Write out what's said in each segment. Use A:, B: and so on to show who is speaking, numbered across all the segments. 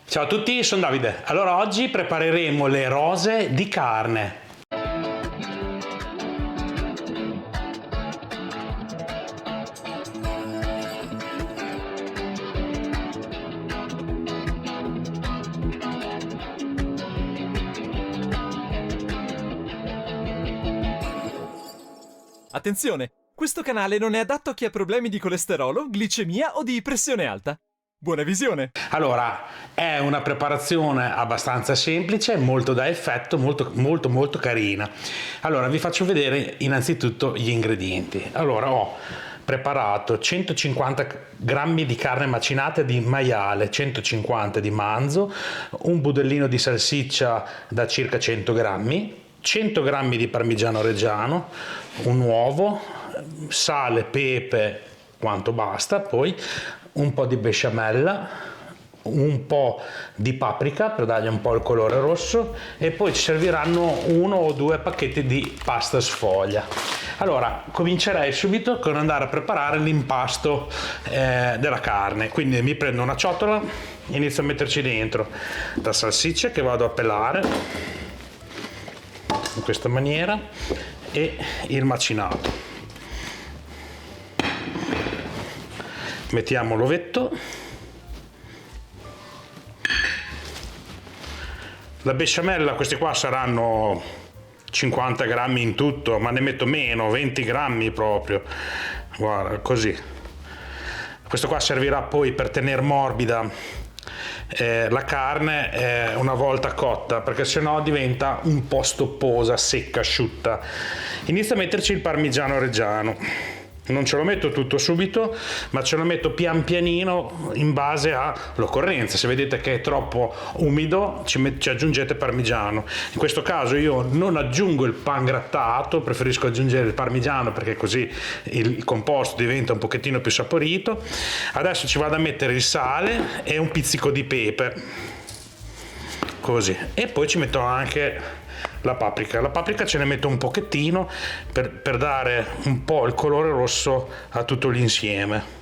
A: Ciao a tutti, sono Davide. Allora oggi prepareremo le rose di carne.
B: Attenzione! Questo canale non è adatto a chi ha problemi di colesterolo, glicemia o di pressione alta. Buona visione!
A: Allora, è una preparazione abbastanza semplice, molto da effetto, molto carina. Allora, vi faccio vedere innanzitutto gli ingredienti. Allora, ho preparato 150 grammi di carne macinata di maiale, 150 di manzo, un budellino di salsiccia da circa 100 grammi, 100 grammi di parmigiano reggiano, un uovo, sale, pepe, quanto basta, poi un po' di besciamella, un po' di paprika per dargli un po' il colore rosso e poi ci serviranno 1 o 2 pacchetti di pasta sfoglia. Allora, comincerei subito con andare a preparare l'impasto della carne. Quindi mi prendo una ciotola, inizio a metterci dentro la salsiccia che vado a pelare in questa maniera e il macinato. Mettiamo l'ovetto, la besciamella, questi qua saranno 50 grammi in tutto, ma ne metto meno, 20 grammi proprio, guarda, così. Questo qua servirà poi per tenere morbida la carne una volta cotta, perché sennò diventa un po' stopposa, secca, asciutta. Inizio a metterci il parmigiano reggiano. Non ce lo metto tutto subito, ma ce lo metto pian pianino in base all'occorrenza. Se vedete che è troppo umido, ci aggiungete parmigiano. In questo caso io non aggiungo il pangrattato, preferisco aggiungere il parmigiano perché così il composto diventa un pochettino più saporito. Adesso ci vado a mettere il sale e un pizzico di pepe, così. E poi ci metto anche la paprika ce ne metto un pochettino per dare un po' il colore rosso a tutto l'insieme.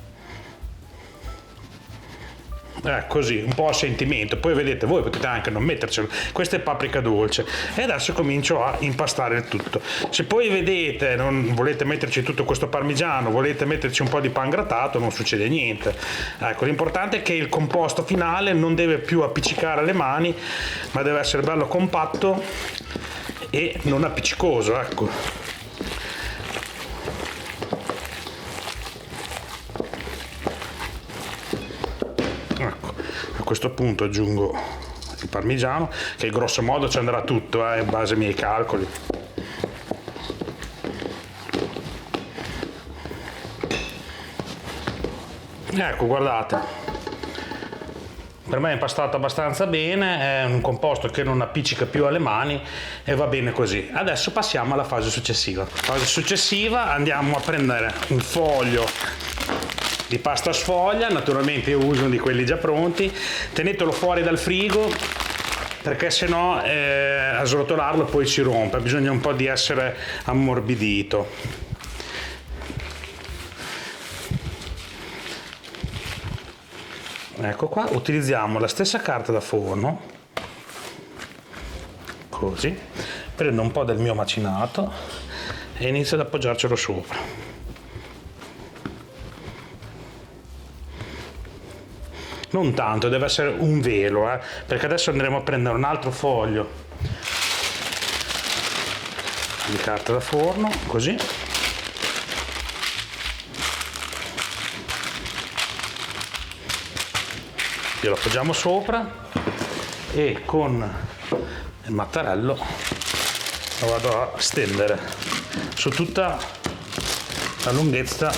A: Così, un po' a sentimento. Poi vedete, voi potete anche non mettercelo. Questa è paprika dolce. E adesso comincio a impastare il tutto. Se poi vedete, non volete metterci tutto questo parmigiano, volete metterci un po' di pangrattato, non succede niente. Ecco, l'importante è che il composto finale non deve più appiccicare le mani, ma deve essere bello compatto e non appiccicoso, ecco. Ecco, a questo punto aggiungo il parmigiano, che grosso modo ci andrà tutto, in base ai miei calcoli. Ecco, guardate. Per me è impastato abbastanza bene, è un composto che non appiccica più alle mani e va bene così. Adesso passiamo alla fase successiva. Fase successiva, andiamo a prendere un foglio di pasta sfoglia, naturalmente io uso uno di quelli già pronti, tenetelo fuori dal frigo perché sennò a srotolarlo poi si rompe, bisogna un po' di essere ammorbidito. Ecco qua, utilizziamo la stessa carta da forno, così, prendo un po' del mio macinato e inizio ad appoggiarcelo sopra. Non tanto, deve essere un velo, perché adesso andremo a prendere un altro foglio di carta da forno, così. Lo appoggiamo sopra e con il mattarello lo vado a stendere su tutta la lunghezza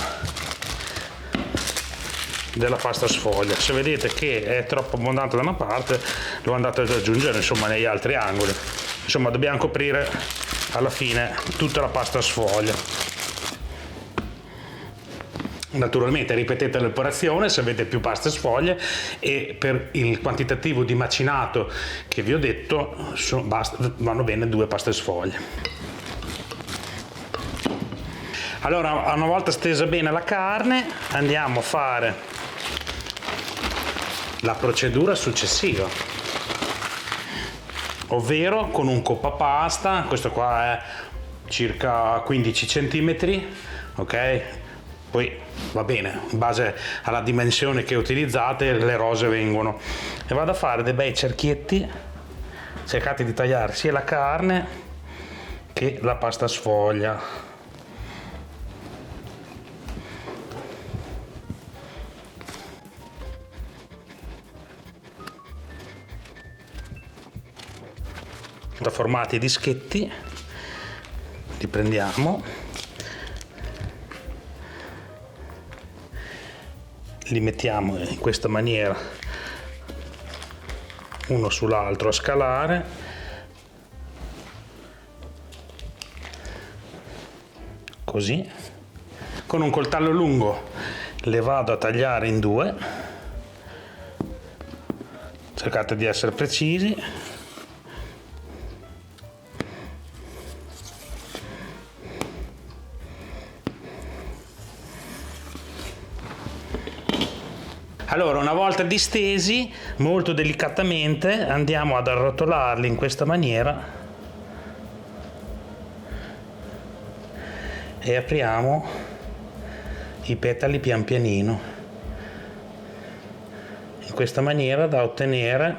A: della pasta sfoglia. Se vedete che è troppo abbondante da una parte lo andate ad aggiungere insomma negli altri angoli. Insomma dobbiamo coprire alla fine tutta la pasta sfoglia. Naturalmente ripetete l'operazione se avete più pasta sfoglia e per il quantitativo di macinato che vi ho detto vanno bene 2 paste sfoglia. Allora, una volta stesa bene la carne, andiamo a fare la procedura successiva, ovvero con un coppapasta. Questo qua è circa 15 cm, ok? Poi va bene, in base alla dimensione che utilizzate le rose vengono, e vado a fare dei bei cerchietti. Cercate di tagliare sia la carne che la pasta sfoglia. Da formati dischetti, li prendiamo, li mettiamo in questa maniera uno sull'altro a scalare, così. Con un coltello lungo le vado a tagliare in due, cercate di essere precisi. Allora, una volta distesi, molto delicatamente andiamo ad arrotolarli in questa maniera e apriamo i petali pian pianino, in questa maniera da ottenere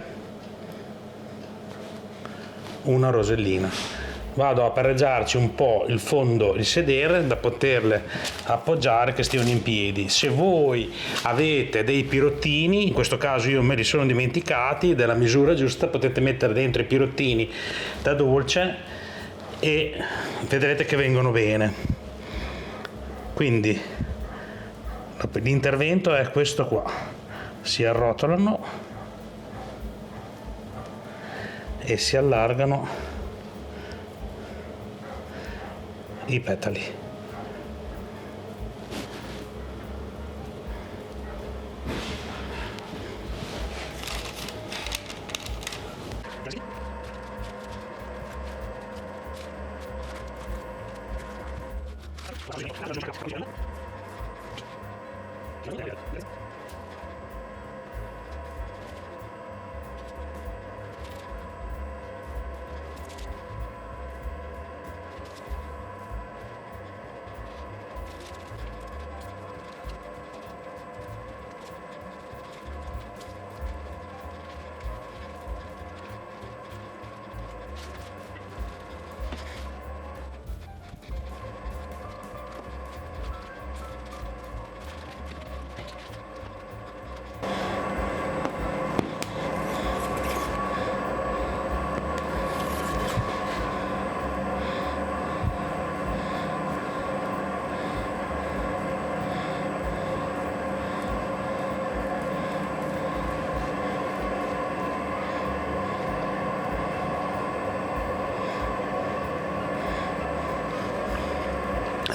A: una rosellina. Vado a pareggiarci un po' il fondo, il sedere, da poterle appoggiare che stiano in piedi. Se voi avete dei pirottini, in questo caso io me li sono dimenticati, della misura giusta, potete mettere dentro i pirottini da dolce e vedrete che vengono bene. Quindi l'intervento è questo qua: si arrotolano e si allargano i petali.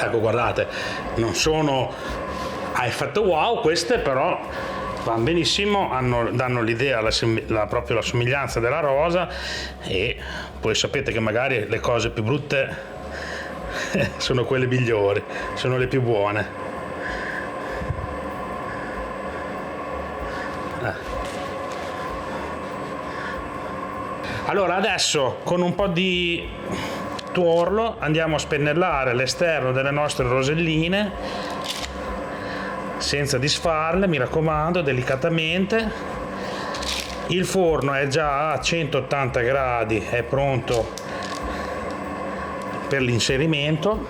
A: Ecco, guardate, non sono a effetto wow queste, però vanno benissimo, danno l'idea, proprio la somiglianza della rosa, e poi sapete che magari le cose più brutte sono quelle migliori, sono le più buone. Allora adesso con un po' di tuorlo andiamo a spennellare l'esterno delle nostre roselline senza disfarle, mi raccomando, delicatamente. Il forno è già a 180 gradi, è pronto per l'inserimento.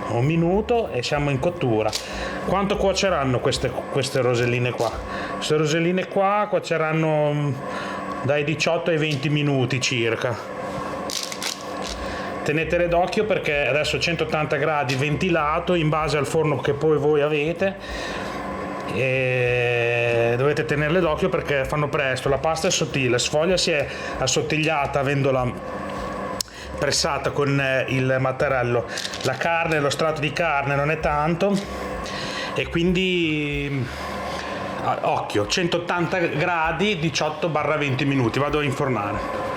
A: 1 minuto e siamo in cottura. Quanto cuoceranno queste roselline qua? Queste roselline qua cuoceranno dai 18 ai 20 minuti circa. Tenetele d'occhio perché adesso 180 gradi ventilato in base al forno che poi voi avete, e dovete tenerle d'occhio perché fanno presto. La pasta è sottile, la sfoglia si è assottigliata avendola pressata con il mattarello. La carne, lo strato di carne non è tanto, e quindi occhio, 180 gradi 18-20 minuti. Vado a infornare.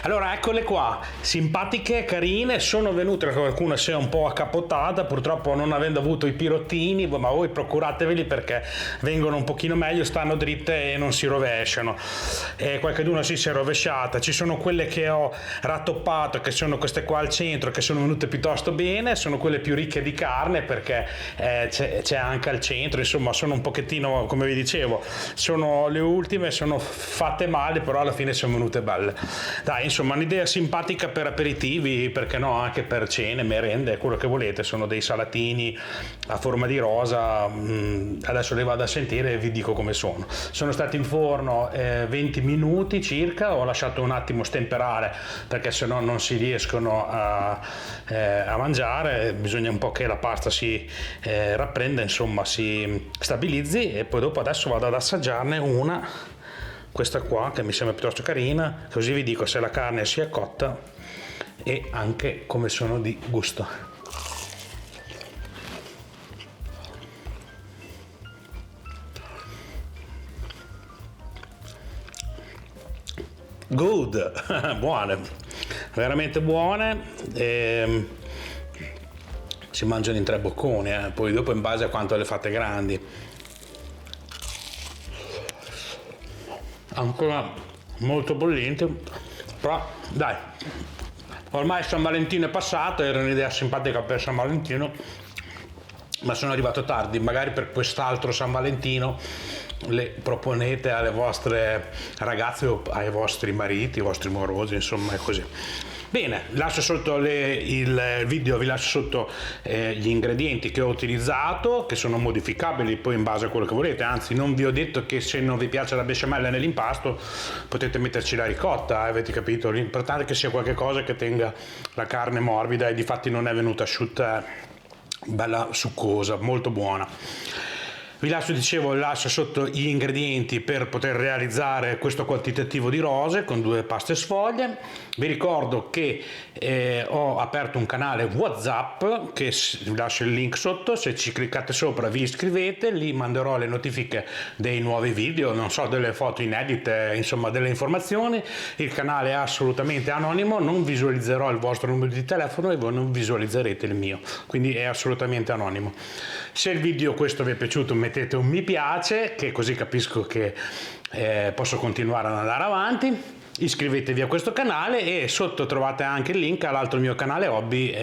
A: Allora, eccole qua, simpatiche, carine, sono venute, qualcuna si è un po' accappottata, purtroppo non avendo avuto i pirottini, ma voi procurateveli perché vengono un pochino meglio, stanno dritte e non si rovesciano. E qualcuna si è rovesciata, ci sono quelle che ho rattoppato, che sono queste qua al centro, che sono venute piuttosto bene, sono quelle più ricche di carne perché c'è anche al centro, insomma sono un pochettino, come vi dicevo, sono le ultime, sono fatte male, però alla fine sono venute belle. Dai, insomma, un'idea simpatica per aperitivi, perché no, anche per cene, merende, quello che volete. Sono dei salatini a forma di rosa. Adesso li vado a sentire e vi dico come sono. Sono stati in forno 20 minuti circa, ho lasciato un attimo stemperare perché sennò non si riescono a mangiare, bisogna un po' che la pasta si rapprenda, insomma si stabilizzi, e poi dopo adesso vado ad assaggiarne una, questa qua che mi sembra piuttosto carina, così vi dico se la carne si è cotta e anche come sono di gusto. Good, buone, veramente buone. Si mangiano in 3 bocconi, poi dopo in base a quanto le fate grandi. Ancora molto bollente, però dai, ormai San Valentino è passato, era un'idea simpatica per San Valentino, ma sono arrivato tardi, magari per quest'altro San Valentino le proponete alle vostre ragazze o ai vostri mariti, ai vostri morosi, insomma è così. Bene, lascio sotto il video, vi lascio sotto gli ingredienti che ho utilizzato, che sono modificabili poi in base a quello che volete, anzi non vi ho detto che se non vi piace la besciamella nell'impasto potete metterci la ricotta, avete capito? L'importante è che sia qualcosa che tenga la carne morbida, e difatti non è venuta asciutta, bella succosa, molto buona. Vi lascio sotto gli ingredienti per poter realizzare questo quantitativo di rose con 2 paste sfoglie. Vi ricordo che ho aperto un canale WhatsApp, che vi lascio il link sotto, se ci cliccate sopra vi iscrivete, lì manderò le notifiche dei nuovi video, non so, delle foto inedite, insomma delle informazioni. Il canale è assolutamente anonimo, non visualizzerò il vostro numero di telefono e voi non visualizzerete il mio, quindi è assolutamente anonimo. Se il video questo vi è piaciuto mettete un mi piace, che così capisco che posso continuare ad andare avanti. Iscrivetevi a questo canale e sotto trovate anche il link all'altro mio canale hobby,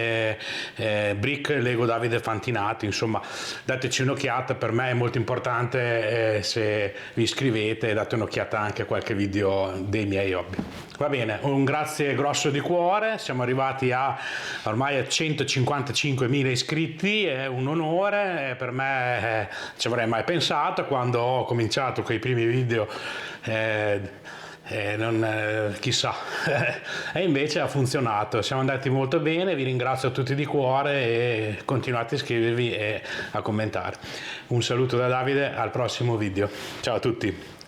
A: Brick Lego Davide Fantinati. Insomma, dateci un'occhiata, per me è molto importante se vi iscrivete e date un'occhiata anche a qualche video dei miei hobby. Va bene, un grazie grosso di cuore, siamo arrivati ormai a 155.000 iscritti, è un onore, per me ci avrei mai pensato quando ho cominciato con i primi video. Chissà, e invece ha funzionato, siamo andati molto bene, vi ringrazio tutti di cuore e continuate a iscrivervi e a commentare. Un saluto da Davide, al prossimo video, ciao a tutti.